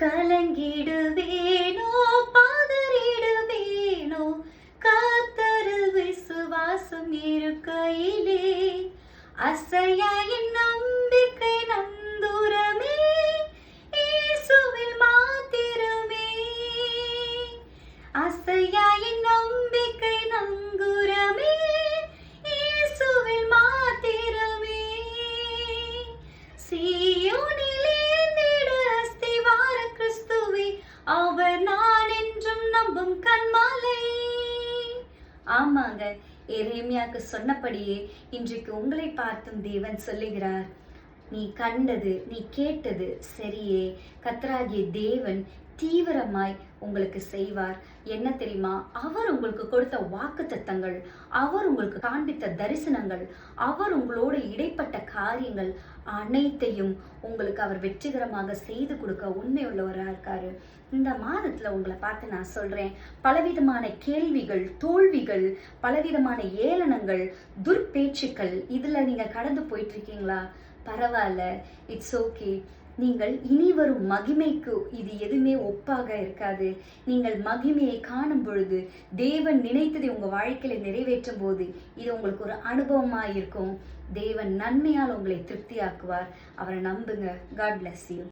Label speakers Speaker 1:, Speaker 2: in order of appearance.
Speaker 1: கலங்கிடுவேனோ பதறிடுவேனோ கர்த்தரில் விசுவாசம் இருக்கையிலே அசையா என் நம்பிக்கை நந்தூரமே இயேசுவில் மாத்திரமே அசையா என் நம்பிக்கை நங்கூரமே இயேசுவில் மாத்திரமே சீயோனிலே அவர் நான் என்றும் நம்பும் கண்மாலை. ஆமாங்க, எரேமியாக்கு சொன்னபடியே இன்றைக்கு உங்களை பார்த்தும் தேவன் சொல்லுகிறார், நீ கண்டது நீ கேட்டது சரியே, கர்த்தராகிய தேவன் தீவிரமாய் உங்களுக்கு செய்வார். என்ன தெரியுமா? அவர் உங்களுக்கு கொடுத்த வாக்குத்தத்தங்கள், அவர் உங்களுக்கு காண்பித்த தரிசனங்கள், அவர் உங்களோட இடைப்பட்ட காரியங்கள் அனைத்தையும் உங்களுக்கு அவர் வெற்றிகரமாக செய்து கொடுக்க உண்மை உள்ளவராக இருக்காரு. இந்த மாதத்துல உங்களை பார்த்து நான் சொல்றேன், பலவிதமான கேள்விகள், தோல்விகள், பலவிதமான ஏளனங்கள், துர்பேச்சுக்கள், இதுல நீங்க கடந்து போயிட்டு இருக்கீங்களா? பரவாயில்ல, இட்ஸ் ஓகே. நீங்கள் இனி வரும் மகிமைக்கு இது எதுவுமே ஒப்பாக இருக்காது. நீங்கள் மகிமையை காணும் பொழுது, தேவன் நினைத்ததை உங்க வாழ்க்கையில நிறைவேற்றும் போது இது உங்களுக்கு ஒரு அனுபவமா இருக்கும். தேவன் நன்மையால் உங்களை திருப்தியாக்குவார். அவரை நம்புங்க. God bless you.